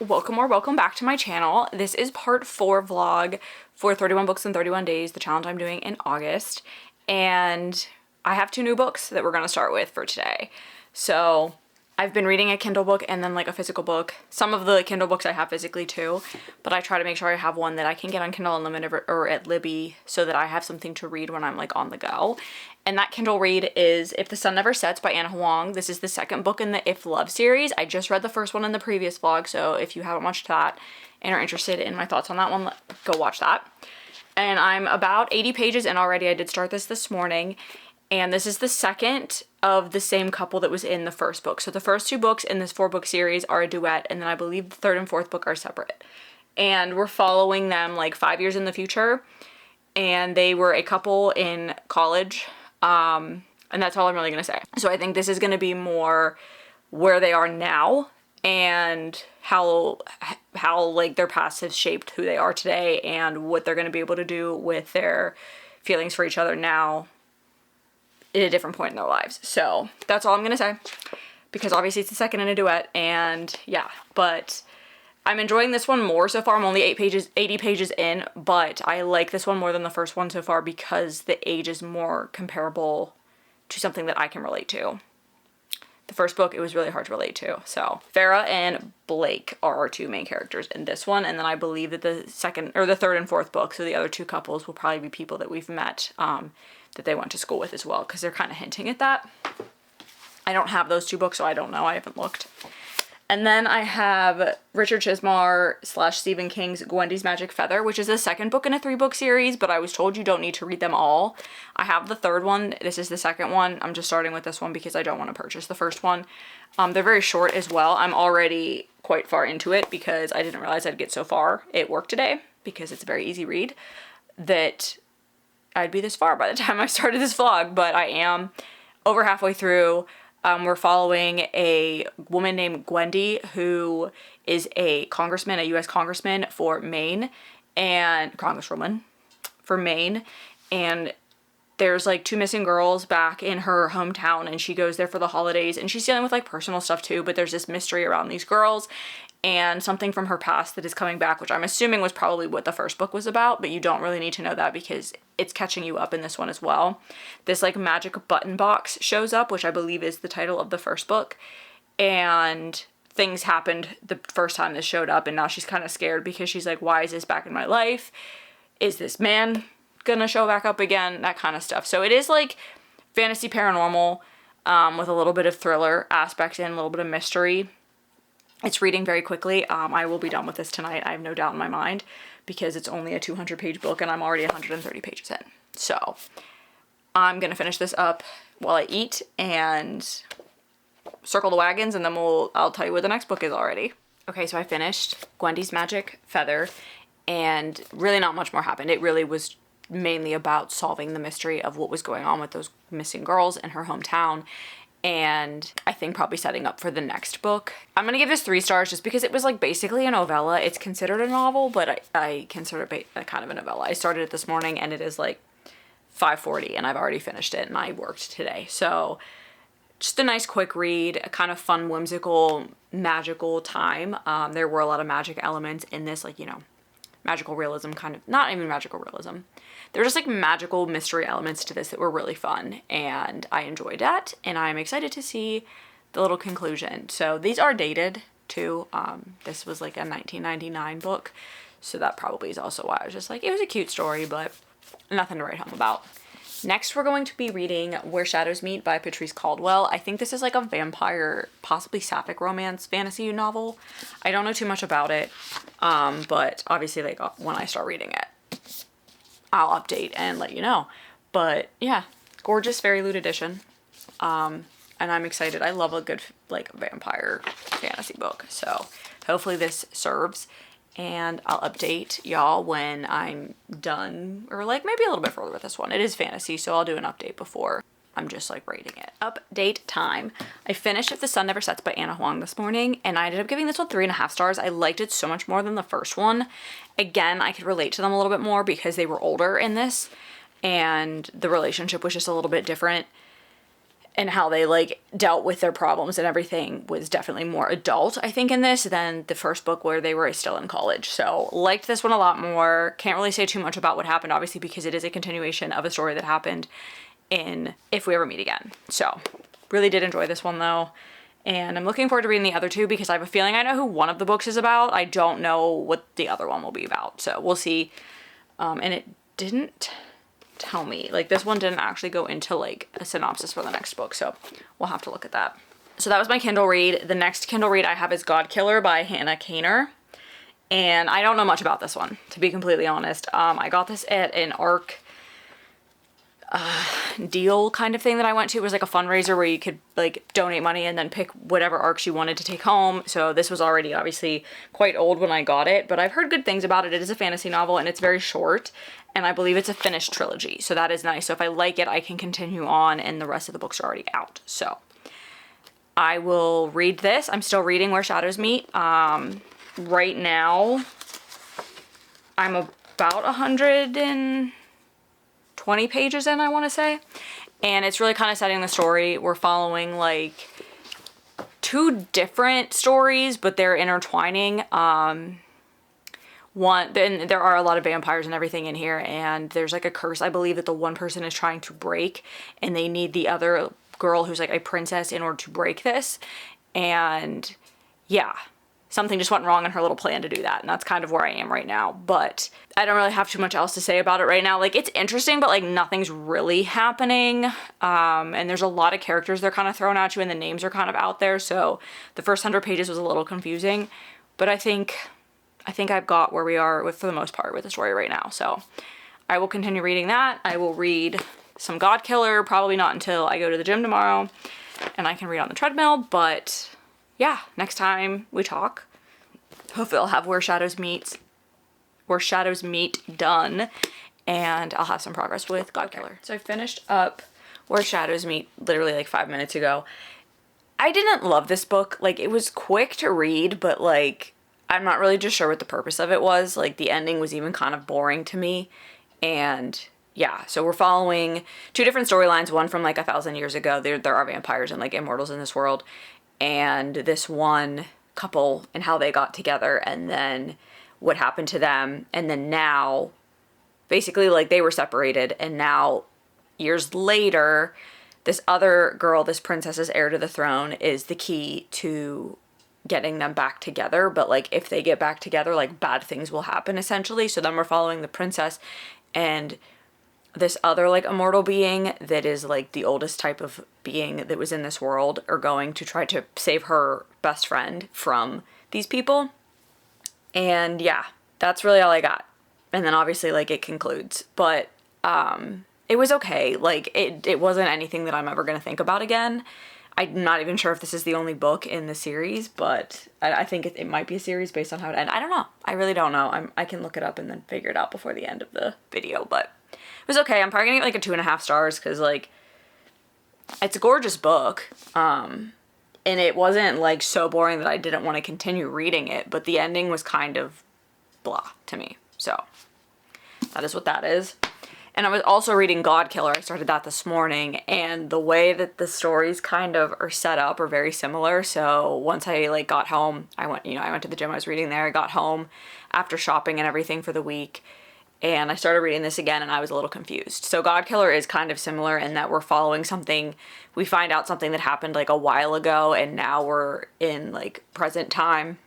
Welcome or welcome back to my channel. This is part 4 vlog for 31 books in 31 days, the challenge I'm doing in August. And I have 2 new books that we're going to start with for today. So I've been reading a Kindle book and then like a physical book. Some of the Kindle books I have physically too, but I try to make sure I have one that I can get on Kindle Unlimited or at Libby so that I have something to read when I'm like on the go. And that Kindle read is If the Sun Never Sets by Anna Huang. This is the second book in the If Love series. I just read the first one in the previous vlog, so if you haven't watched that and are interested in my thoughts on that one, go watch that. And I'm about 80 pages in already. I did start this morning. And this is the second of the same couple that was in the first book. So the first 2 books in this 4-book series are a duet, and then I believe the 3rd and 4th book are separate. And we're following them like 5 years in the future. And they were a couple in college. And that's all I'm really going to say. So I think this is going to be more where they are now and how like their past has shaped who they are today and what they're going to be able to do with their feelings for each other now at a different point in their lives. So that's all I'm going to say, because obviously it's the second in a duet, and yeah, but I'm enjoying this one more so far. I'm only 80 pages in, but I like this one more than the first one so far because the age is more comparable to something that I can relate to. The first book, it was really hard to relate to. So Farah and Blake are our 2 main characters in this one, and then I believe that the 3rd and 4th book, so the other 2 couples will probably be people that we've met that they went to school with as well, because they're kind of hinting at that. I don't have those 2 books, so I don't know. I haven't looked. And then I have Richard Chizmar / Stephen King's Gwendys Magic Feather, which is the second book in a 3-book series, but I was told you don't need to read them all. I have the 3rd one. This is the 2nd one. I'm just starting with this one because I don't want to purchase the first one. They're very short as well. I'm already quite far into it because I didn't realize I'd get so far at work today, because it's a very easy read, that I'd be this far by the time I started this vlog, but I am over halfway through. We're following a woman named Gwendy, who is a congressman, a U.S. congressman for Maine, and congresswoman for Maine, and there's like 2 missing girls back in her hometown, and she goes there for the holidays, and she's dealing with like personal stuff too, but there's this mystery around these girls and something from her past that is coming back, which I'm assuming was probably what the first book was about, but you don't really need to know that because it's catching you up in this one as well. This like magic button box shows up, which I believe is the title of the first book, and things happened the first time this showed up, and now she's kind of scared because she's like, why is this back in my life? Is this man gonna show back up again? That kind of stuff. So it is like fantasy paranormal with a little bit of thriller aspects and a little bit of mystery. It's reading very quickly. I will be done with this tonight. I have no doubt in my mind, because it's only a 200-page book and I'm already 130 pages in. So I'm going to finish this up while I eat and circle the wagons, and then I'll tell you what the next book is already. Okay, so I finished Gwendys Magic Feather, and really not much more happened. It really was mainly about solving the mystery of what was going on with those missing girls in her hometown, and I think probably setting up for the next book. I'm gonna give this 3 stars just because it was like basically a novella. It's considered a novel, but I consider it a kind of a novella. I started it this morning and it is like 5:40 and I've already finished it, and I worked today. So just a nice quick read, a kind of fun, whimsical, magical time. There were a lot of magic elements in this, like, you know, magical realism kind of, not even magical realism. There were just like magical mystery elements to this that were really fun, and I enjoyed that, and I'm excited to see the little conclusion. So these are dated too. This was like a 1999 book, so that probably is also why I was just like, it was a cute story, but nothing to write home about. Next, we're going to be reading Where Shadows Meet by Patrice Caldwell. I think this is like a vampire, possibly sapphic romance fantasy novel. I don't know too much about it, but obviously like when I start reading it, I'll update and let you know. But yeah, gorgeous fairy loot edition. And I'm excited. I love a good like vampire fantasy book. So hopefully this serves, and I'll update y'all when I'm done, or like maybe a little bit further with this one. It is fantasy, so I'll do an update before I'm just like rating it. Update time. I finished If the Sun Never Sets by Anna Huang this morning, and I ended up giving this one 3.5 stars. I liked it so much more than the first one. Again, I could relate to them a little bit more because they were older in this, and the relationship was just a little bit different. and how they like dealt with their problems and everything was definitely more adult, I think, in this than the first book where they were still in college. So liked this one a lot more. Can't really say too much about what happened, obviously, because it is a continuation of a story that happened in If We Ever Meet Again. So really did enjoy this one though. And I'm looking forward to reading the other two because I have a feeling I know who one of the books is about. I don't know what the other one will be about. So we'll see. And it didn't tell me, like this one didn't actually go into like a synopsis for the next book. So we'll have to look at that. So that was my Kindle read. The next Kindle read I have is God Killer by Hannah Kaner. And I don't know much about this one, to be completely honest. I got this at an ARC deal kind of thing that I went to. It was like a fundraiser where you could like donate money and then pick whatever arcs you wanted to take home. So this was already obviously quite old when I got it, but I've heard good things about it. It is a fantasy novel and it's very short, and I believe it's a finished trilogy. So that is nice. So if I like it, I can continue on, and the rest of the books are already out. So I will read this. I'm still reading Where Shadows Meet. Right now I'm about 120 pages in, I want to say, and it's really kind of setting the story. We're following like two different stories, but they're intertwining. Then there are a lot of vampires and everything in here, and there's like a curse, I believe, that the one person is trying to break, and they need the other girl who's like a princess in order to break this. And yeah, something just went wrong in her little plan to do that, and that's kind of where I am right now. But I don't really have too much else to say about it right now. Like, it's interesting, but like nothing's really happening. And there's a lot of characters they're kind of thrown at you, and the names are kind of out there. So the first 100 pages was a little confusing, but I think I've got where we are with, for the most part, with the story right now. So I will continue reading that. I will read some God Killer, probably not until I go to the gym tomorrow and I can read on the treadmill, but yeah, next time we talk, hopefully I'll have Where Shadows Meet done, and I'll have some progress with God Killer. So I finished up Where Shadows Meet literally like 5 minutes ago. I didn't love this book. Like, it was quick to read, but like, I'm not really just sure what the purpose of it was. Like, the ending was even kind of boring to me. And yeah, so we're following two different storylines, one from like 1,000 years ago. There are vampires and like immortals in this world, and this one couple and how they got together, and then what happened to them, and then now basically like they were separated, and now years later this other girl, this princess's heir to the throne, is the key to getting them back together. But like, if they get back together, like bad things will happen essentially. So then we're following the princess and this other like immortal being that is like the oldest type of being that was in this world, are going to try to save her best friend from these people. And yeah, that's really all I got. And then obviously like it concludes, but it was okay. Like, it wasn't anything that I'm ever gonna think about again. I'm not even sure if this is the only book in the series, but I think it might be a series based on how it ended. I don't know. I really don't know. I can look it up and then figure it out before the end of the video, but it was okay. I'm probably gonna get like a 2.5 stars because like, it's a gorgeous book. And it wasn't like so boring that I didn't want to continue reading it, but the ending was kind of blah to me. So that is what that is. And I was also reading God Killer. I started that this morning, and the way that the stories kind of are set up are very similar. So once I like got home, I went to the gym, I was reading there. I got home after shopping and everything for the week, and I started reading this again, and I was a little confused. So God Killer is kind of similar in that we're following something. We find out something that happened like a while ago, and now we're in like present time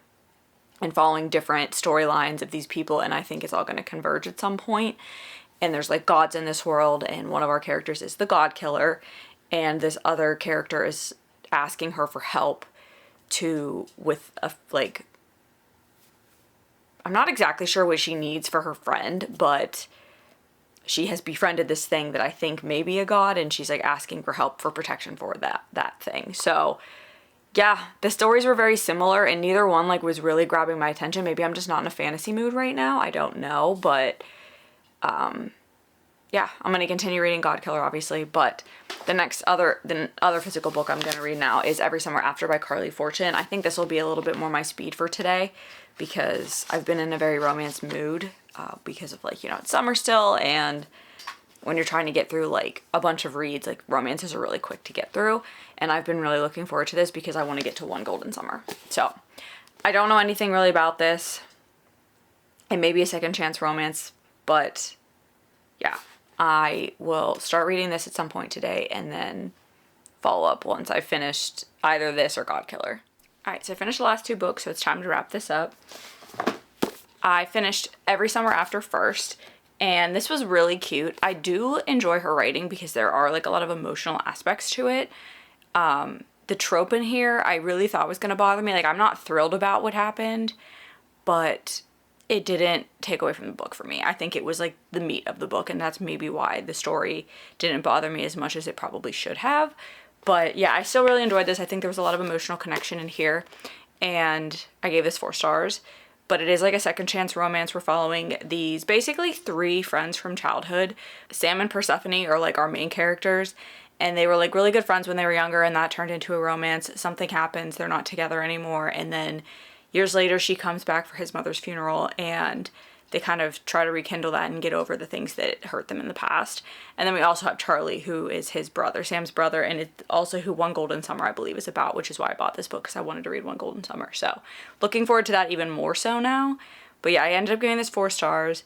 and following different storylines of these people, and I think it's all going to converge at some point. And there's like gods in this world, and one of our characters is the God Killer, and this other character is asking her for help with a like, I'm not exactly sure what she needs for her friend, but she has befriended this thing that I think may be a god, and she's like asking for help for protection for that thing. So yeah, the stories were very similar, and neither one like was really grabbing my attention. Maybe I'm just not in a fantasy mood right now. I don't know, but yeah, I'm going to continue reading God Killer, obviously, but the other physical book I'm going to read now is Every Summer After by Carly Fortune. I think this will be a little bit more my speed for today because I've been in a very romance mood because of like, it's summer still, and when you're trying to get through like a bunch of reads, like romances are really quick to get through. And I've been really looking forward to this because I want to get to One Golden Summer. So I don't know anything really about this. It may be a second chance romance, but yeah, I will start reading this at some point today and then follow up once I've finished either this or God Killer. Alright, so I finished the last 2 books, so it's time to wrap this up. I finished Every Summer After first, and this was really cute. I do enjoy her writing because there are like a lot of emotional aspects to it. The trope in here I really thought was going to bother me. Like, I'm not thrilled about what happened, but it didn't take away from the book for me. I think it was like the meat of the book, and that's maybe why the story didn't bother me as much as it probably should have. But yeah, I still really enjoyed this. I think there was a lot of emotional connection in here, and I gave this 4 stars. But it is like a second chance romance. We're following these basically 3 friends from childhood. Sam and Persephone are like our main characters, and they were like really good friends when they were younger, and that turned into a romance. Something happens, they're not together anymore, and then years later she comes back for his mother's funeral, and they kind of try to rekindle that and get over the things that hurt them in the past. And then we also have Charlie, who is his brother, Sam's brother, and it's also who One Golden Summer, I believe, is about, which is why I bought this book, because I wanted to read One Golden Summer. So looking forward to that even more so now. But yeah, I ended up giving this 4 stars.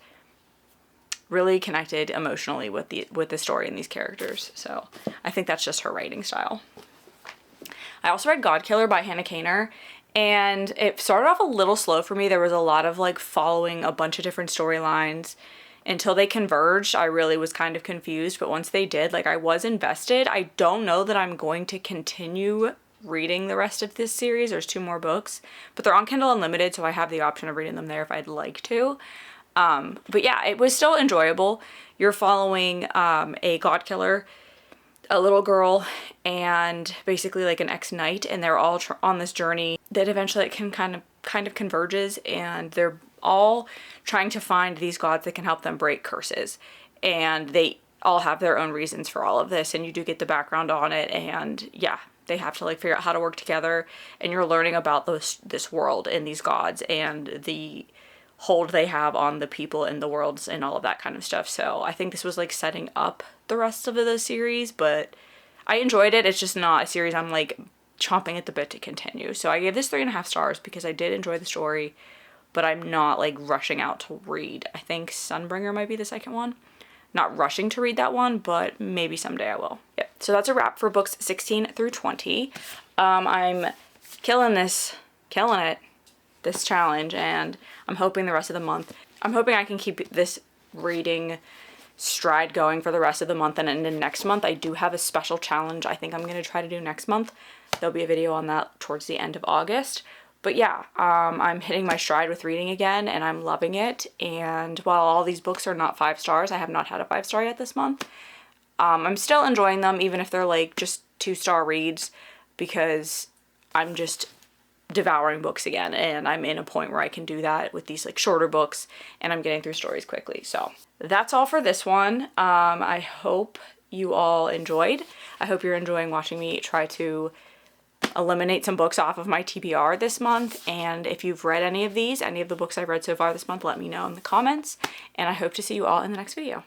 Really connected emotionally with the story and these characters. So I think that's just her writing style. I also read God Killer by Hannah Kaner, and it started off a little slow for me. There was a lot of like following a bunch of different storylines until they converged. I really was kind of confused, but once they did, like, I was invested. I don't know that I'm going to continue reading the rest of this series. There's 2 more books, but they're on Kindle Unlimited, so I have the option of reading them there if I'd like to. But yeah, it was still enjoyable. You're following a God Killer, a little girl, and basically like an ex-knight, and they're all on this journey that eventually it can kind of converges, and they're all trying to find these gods that can help them break curses, and they all have their own reasons for all of this, and you do get the background on it, and yeah, they have to like figure out how to work together, and you're learning about this world and these gods and the hold they have on the people in the worlds and all of that kind of stuff. So I think this was like setting up the rest of the series, but I enjoyed it. It's just not a series I'm like chomping at the bit to continue. So I gave this 3.5 stars because I did enjoy the story, but I'm not like rushing out to read. I think Sunbringer might be the second one. Not rushing to read that one, but maybe someday I will. Yep. So that's a wrap for books 16 through 20. I'm killing it, this challenge, and I'm hoping the rest of the month, I'm hoping I can keep this reading stride going for the rest of the month, and into next month I do have a special challenge I think I'm going to try to do next month. There'll be a video on that towards the end of August. But yeah, I'm hitting my stride with reading again, and I'm loving it. And while all these books are not 5 stars, I have not had a 5-star yet this month. I'm still enjoying them, even if they're like just 2-star reads, because I'm just devouring books again, and I'm in a point where I can do that with these like shorter books, and I'm getting through stories quickly. So that's all for this one. I hope you all enjoyed. I hope you're enjoying watching me try to eliminate some books off of my TBR this month. And if you've read any of the books I've read so far this month, let me know in the comments, and I hope to see you all in the next video.